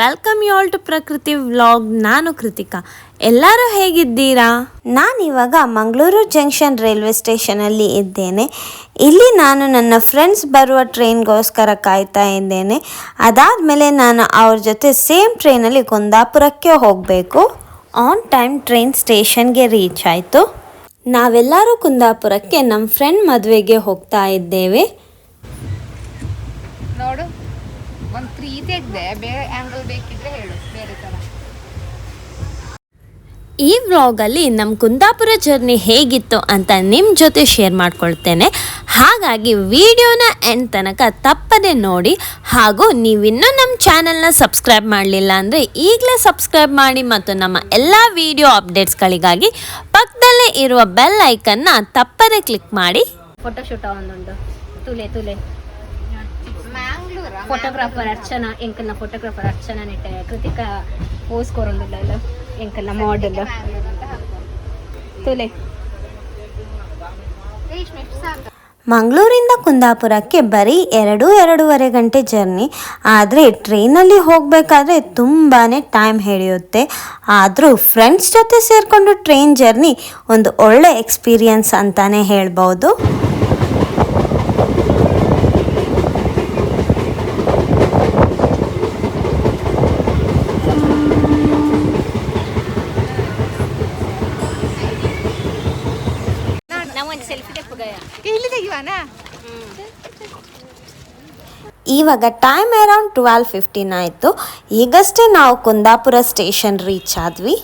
Welcome you all to ಪ್ರಕೃತಿ vlog. ನಾನು ಕೃತಿಕಾ. ಎಲ್ಲರೂ ಹೇಗಿದ್ದೀರಾ? ನಾನಿವಾಗ ಮಂಗಳೂರು ಜಂಕ್ಷನ್ ರೈಲ್ವೆ ಸ್ಟೇಷನಲ್ಲಿ ಇದ್ದೇನೆ. ಇಲ್ಲಿ ನಾನು ನನ್ನ ಫ್ರೆಂಡ್ಸ್ ಬರುವ ಟ್ರೈನ್ಗೋಸ್ಕರ ಕಾಯ್ತಾ ಇದ್ದೇನೆ. ಅದಾದಮೇಲೆ ನಾನು ಅವ್ರ ಜೊತೆ ಸೇಮ್ ಟ್ರೈನಲ್ಲಿ ಕುಂದಾಪುರಕ್ಕೆ ಹೋಗಬೇಕು. ಆನ್ ಟೈಮ್ ಟ್ರೈನ್ ಸ್ಟೇಷನ್ಗೆ ರೀಚ್ ಆಯಿತು. ನಾವೆಲ್ಲರೂ ಕುಂದಾಪುರಕ್ಕೆ ನಮ್ಮ ಫ್ರೆಂಡ್ ಮದುವೆಗೆ ಹೋಗ್ತಾ ಇದ್ದೇವೆ. ನೋಡು, ಒಂದು 3 ತೆಗ್ದೆ, ಬೇರೆ ಆ್ಯಂಗಲ್ ಬೇಕಿದ್ರೆ ಹೇಳು, ಬೇರೆ ಥರ. ಈ ವ್ಲಾಗಲ್ಲಿ ನಮ್ಮ ಕುಂದಾಪುರ ಜರ್ನಿ ಹೇಗಿತ್ತು ಅಂತ ನಿಮ್ಮ ಜೊತೆ ಶೇರ್ ಮಾಡ್ಕೊಳ್ತೇನೆ. ಹಾಗಾಗಿ ವಿಡಿಯೋನ ಎಂಡ್ ತನಕ ತಪ್ಪದೆ ನೋಡಿ. ಹಾಗೂ ನೀವಿನ್ನೂ ನಮ್ಮ ಚಾನಲ್ನ ಸಬ್ಸ್ಕ್ರೈಬ್ ಮಾಡಲಿಲ್ಲ ಅಂದರೆ ಈಗಲೇ ಸಬ್ಸ್ಕ್ರೈಬ್ ಮಾಡಿ ಮತ್ತು ನಮ್ಮ ಎಲ್ಲ ವಿಡಿಯೋ ಅಪ್ಡೇಟ್ಸ್ಗಳಿಗಾಗಿ ಪಕ್ಕದಲ್ಲೇ ಇರುವ ಬೆಲ್ ಐಕನ್ನ ತಪ್ಪದೆ ಕ್ಲಿಕ್ ಮಾಡಿ. ಫೋಟೋಶೂಟ್ ಒಂದುಂಟು ತುಲೆ ಫೋಟೋಗ್ರಾಫರ್ ಅರ್ಚನಾ ಎಂಕಲ್ನ ಫೋಟೋಗ್ರಾಫರ್ ಅರ್ಚನಾ ನೆಟ್ಟೆ ಕೃತಿಕಾ ಪೋಸ್ ಕೊರೊಂಡುಲ್ಲ ಎಂಕಲ್ನ ಮಾಡೆಲ್ ತುಲೆ. ಮಂಗಳೂರಿಂದ ಕುಂದಾಪುರಕ್ಕೆ ಬರೀ 2-2.5 ಗಂಟೆ ಜರ್ನಿ. ಆದರೆ ಟ್ರೈನಲ್ಲಿ ಹೋಗಬೇಕಾದ್ರೆ ತುಂಬಾ ಟೈಮ್ ಹಿಡಿಯುತ್ತೆ. ಆದರೂ ಫ್ರೆಂಡ್ಸ್ ಜೊತೆ ಸೇರಿಕೊಂಡು ಟ್ರೈನ್ ಜರ್ನಿ ಒಂದು ಒಳ್ಳೆ ಎಕ್ಸ್ಪೀರಿಯನ್ಸ್ ಅಂತಲೇ ಹೇಳ್ಬೋದು. ಇವಾಗ ಟೈಮ್ ಅರೌಂಡ್ 12:15 ಆಯಿತು. ಈಗಷ್ಟೇ ನಾವು ಕುಂದಾಪುರ ಸ್ಟೇಷನ್ ರೀಚ್ ಆದ್ವಿ.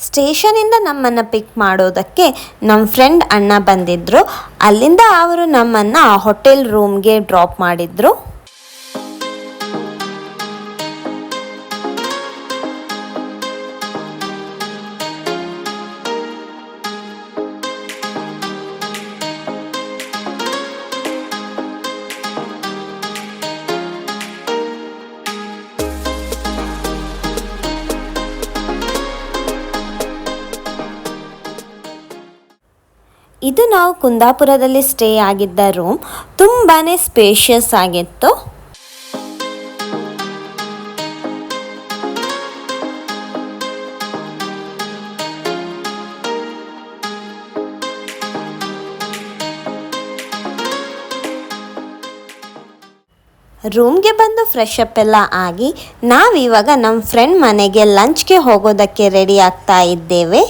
ಸ್ಟೇಷನಿಂದ ನಮ್ಮನ್ನು ಪಿಕ್ ಮಾಡೋದಕ್ಕೆ ನಮ್ಮ ಫ್ರೆಂಡ್ ಅಣ್ಣ ಬಂದಿದ್ದರು. ಅಲ್ಲಿಂದ ಅವರು ನಮ್ಮನ್ನು ಹೋಟೆಲ್ ರೂಮ್ಗೆ ಡ್ರಾಪ್ ಮಾಡಿದರು. ಇದು ನಾವು ಕುಂದಾಪುರದಲ್ಲಿ ಸ್ಟೇ ಆಗಿದ್ದ ರೂಮ್. ತುಂಬಾ ಸ್ಪೇಷಿಯಸ್ ಆಗಿತ್ತು. ರೂಮ್ಗೆ ಬಂದು ಫ್ರೆಶ್ ಅಪ್ ಎಲ್ಲ ಆಗಿ ನಾವಿವಾಗ ನಮ್ಮ ಫ್ರೆಂಡ್ ಮನೆಗೆ ಲಂಚ್ಗೆ ಹೋಗೋದಕ್ಕೆ ರೆಡಿ ಆಗ್ತಾ ಇದ್ದೇವೆ.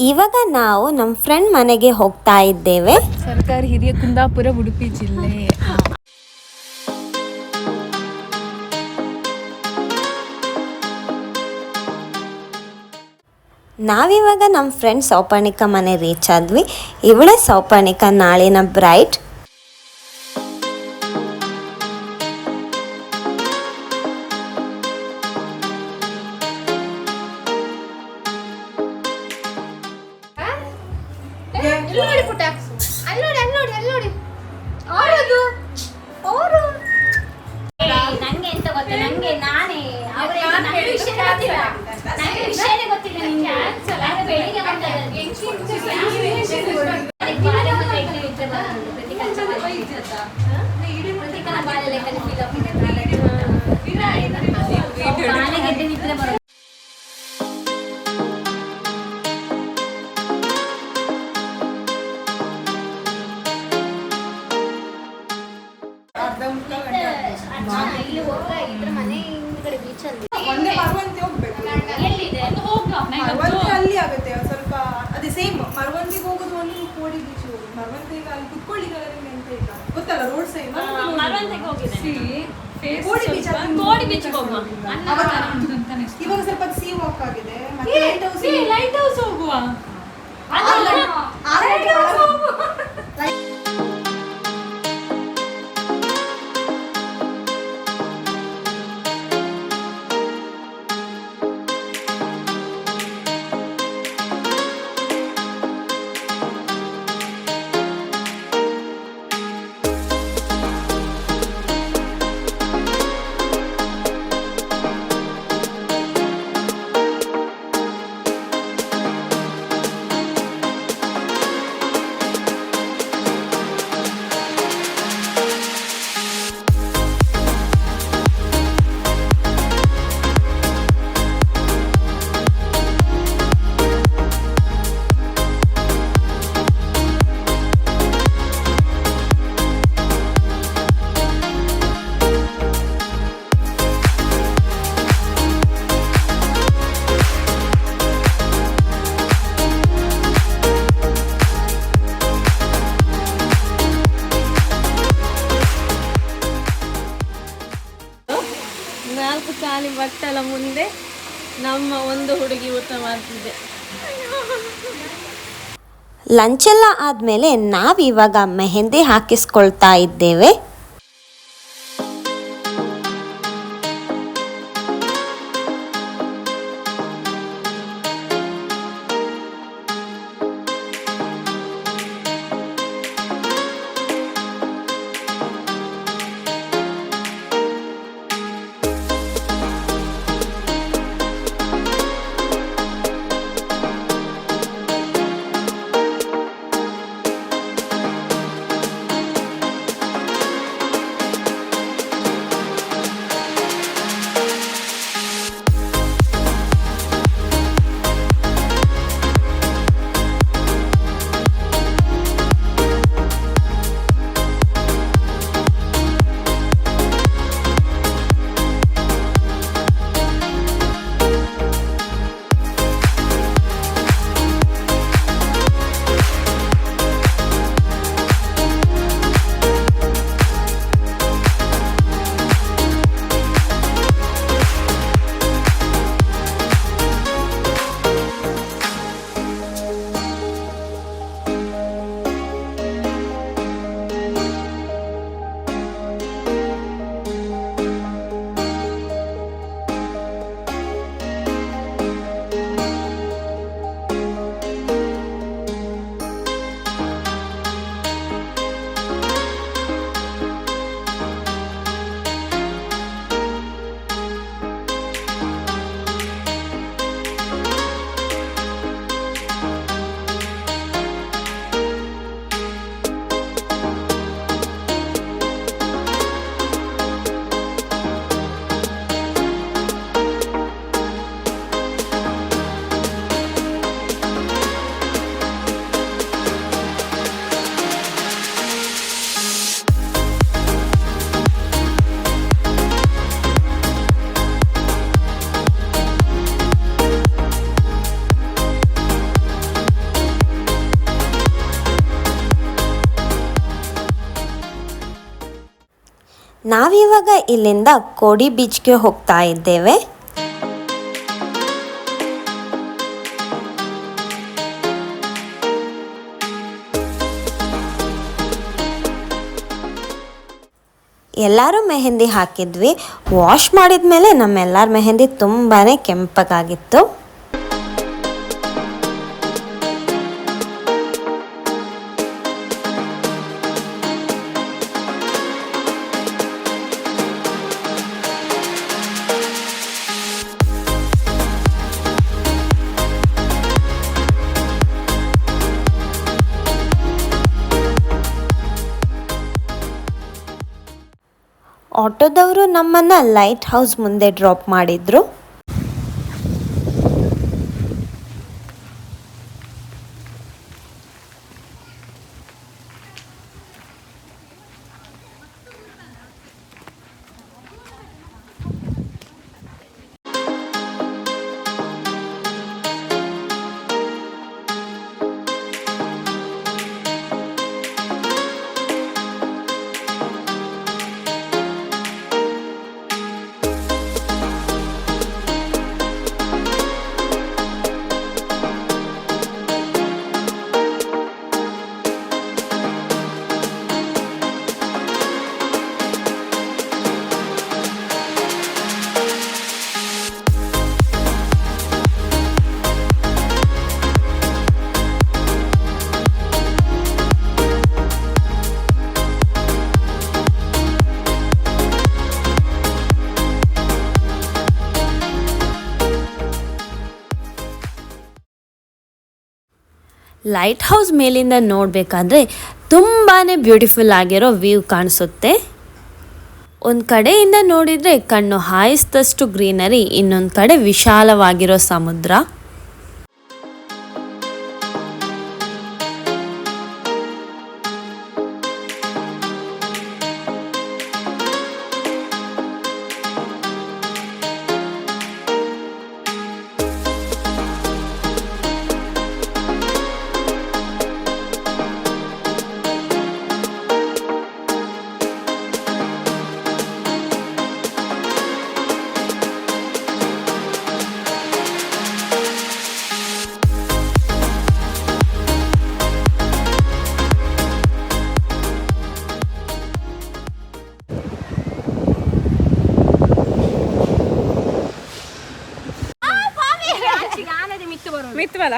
ಇವಾಗ ನಾವು ನಮ್ಮ ಫ್ರೆಂಡ್ ಮನೆಗೆ ಹೋಗ್ತಾ ಇದ್ದೇವೆ. ಸರ್ಕಾರಿ ಹಿರಿಯ ಕುಂದಾಪುರ, ಉಡುಪಿ ಜಿಲ್ಲೆ. ನಾವಿವಾಗ ನಮ್ಮ ಫ್ರೆಂಡ್ ಸೌಪರ್ಣಿಕ ಮನೆ ರೀಚ್ ಆದ್ವಿ. ಇವಳೇ ಸೌಪರ್ಣಿಕ, ನಾಳಿನ ಬ್ರೈಡ್. ನಂಗೆ ಎಂತ ಗೊತ್ತ, ನಂಗೆ ನಾನೇ ವಿಷಯನೇ ಗೊತ್ತಿಲ್ಲ. ಬೆಳಿಗ್ಗೆ ಮನೆ ಕಡೆ ಬೀಚ್ ಅಲ್ಲಿ ಅಲ್ಲಿ ಆಗುತ್ತೆ ಸ್ವಲ್ಪ. ಅದೇ ಸೇಮ್ ಮರವಂತಿಗೆ ಹೋಗೋದು, ಒಂದು ಕೋಡಿ ಬೀಚ್ ಹೋಗೋದು. ಮರವಂತಿಗೆ ಅಲ್ಲಿ ಕುತ್ಕೊಳ್ಳಿಕ್ಕೆ ಎಂತ ಇಲ್ಲ ಗೊತ್ತಲ್ಲ, ರೋಡ್ ಸೈಡ್ ಇವಾಗ ಸ್ವಲ್ಪ ಸೀ ವಾಕ್ ಆಗಿದೆ. ಲೈಟ್ ಹೌಸ್ ಹೋಗುವ. ಸಲ ಮುಂದೆ ನಮ್ಮ ಒಂದು ಹುಡುಗಿ ಊಟ ಮಾಡ್ತಿದ್ದೆ. ಲಂಚೆಲ್ಲ ಆದಮೇಲೆ ನಾವಿವಾಗ ಮೆಹಂದಿ ಹಾಕಿಸ್ಕೊಳ್ತಾ ಇದ್ದೇವೆ. ನಾವಿವಾಗ ಇಲ್ಲಿಂದ ಕೋಡಿ ಬೀಚ್ಗೆ ಹೋಗ್ತಾ ಇದ್ದೇವೆ. ಎಲ್ಲರೂ ಮೆಹಂದಿ ಹಾಕಿದ್ವಿ. ವಾಶ್ ಮಾಡಿದ ಮೇಲೆ ನಮ್ಮೆಲ್ಲರ ಮೆಹಂದಿ ತುಂಬಾ ಕೆಂಪಗಾಗಿತ್ತು. ಆಟೋದವರು ನಮ್ಮನ್ನು ಲೈಟ್ ಹೌಸ್ ಮುಂದೆ ಡ್ರಾಪ್ ಮಾಡಿದ್ರು. ಲೈಟ್ ಹೌಸ್ ಮೇಲಿಂದ ನೋಡಬೇಕಾದ್ರೆ ತುಂಬಾ ಬ್ಯೂಟಿಫುಲ್ ಆಗಿರೋ ವ್ಯೂ ಕಾಣಿಸುತ್ತೆ. ಒಂದು ಕಡೆಯಿಂದ ನೋಡಿದರೆ ಕಣ್ಣು ಹಾಯಿಸಿದಷ್ಟು ಗ್ರೀನರಿ, ಇನ್ನೊಂದು ಕಡೆ ವಿಶಾಲವಾಗಿರೋ ಸಮುದ್ರ. ಮಿತ್ವಲ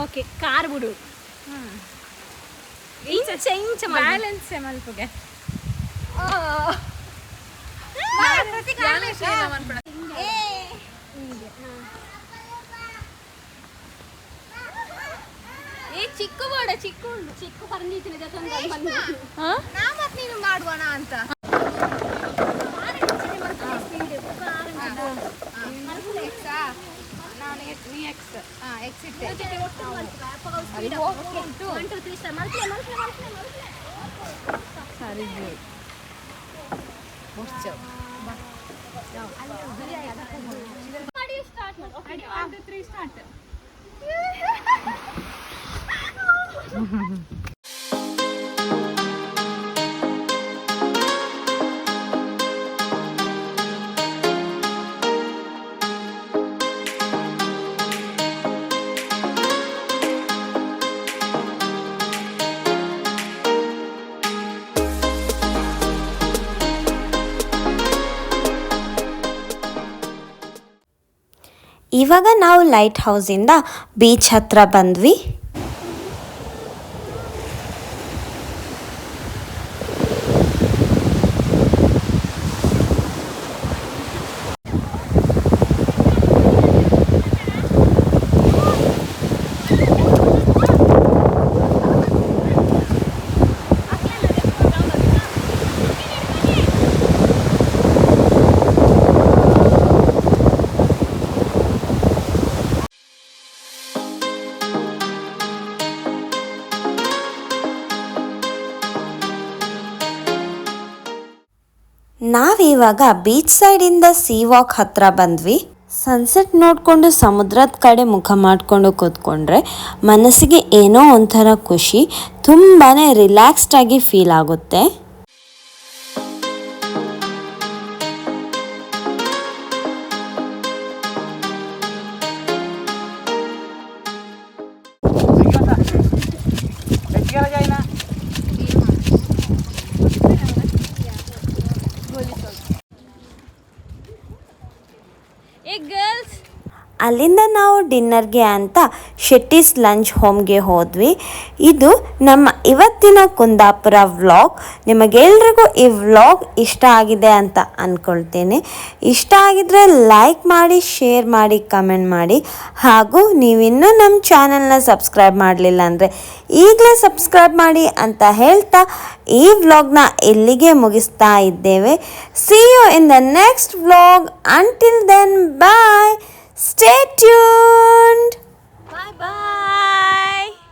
ಓಕೆ ಕಾರ್ ಬಿಡು ಇಂಚ ಇಂಚ ಬ್ಯಾಲೆನ್ಸ್ ಮಲ್ಪುಗೆ ಚಿಕ್ಕ ಬೋಡ ಚಿಕ್ಕ ಉಂಟು ಚಿಕ್ಕ ಪರಂದಿತ್ತಿನ ನೀನು ಮಾಡುವಣ ಅಂತ ಇವಾಗ ನಾವು ಲೈಟ್ ಹೌಸಿಂದ ಬೀಚ್ ಹತ್ರ ಬಂದ್ವಿ. ನಾವಿವಾಗ ಬೀಚ್ ಸೈಡಿಂದ ಸೀ ವಾಕ್ ಹತ್ರ ಬಂದ್ವಿ. ಸನ್ಸೆಟ್ ನೋಡಿಕೊಂಡು ಸಮುದ್ರದ ಕಡೆ ಮುಖ ಮಾಡಿಕೊಂಡು ಕೂತ್ಕೊಂಡ್ರೆ ಮನಸ್ಸಿಗೆ ಏನೋ ಒಂಥರ ಖುಷಿ, ತುಂಬಾ ರಿಲ್ಯಾಕ್ಸ್ಡ್ ಆಗಿ ಫೀಲ್ ಆಗುತ್ತೆ. ಅಲ್ಲಿಂದ ನಾವು ಡಿನ್ನರ್ಗೆ ಅಂತ ಶೆಟ್ಟಿಸ್ ಲಂಚ್ ಹೋಮ್ಗೆ ಹೋದ್ವಿ. ಇದು ನಮ್ಮ ಇವತ್ತಿನ ಕುಂದಾಪುರ ವ್ಲಾಗ್. ನಿಮಗೆಲ್ರಿಗೂ ಈ ವ್ಲಾಗ್ ಇಷ್ಟ ಆಗಿದೆ ಅಂತ ಅಂದ್ಕೊಳ್ತೇನೆ. ಇಷ್ಟ ಆಗಿದ್ರೆ ಲೈಕ್ ಮಾಡಿ, ಶೇರ್ ಮಾಡಿ, ಕಮೆಂಟ್ ಮಾಡಿ. ಹಾಗೂ ನೀವಿನ್ನೂ ನಮ್ಮ ಚಾನಲ್ನ ಸಬ್ಸ್ಕ್ರೈಬ್ ಮಾಡಲಿಲ್ಲ ಅಂದರೆ ಈಗಲೇ ಸಬ್ಸ್ಕ್ರೈಬ್ ಮಾಡಿ ಅಂತ ಹೇಳ್ತಾ ಈ ವ್ಲಾಗ್ನ ಇಲ್ಲಿಗೆ ಮುಗಿಸ್ತಾ ಇದ್ದೇವೆ. See you in the next vlog. Until then, bye. Stay tuned. Bye bye.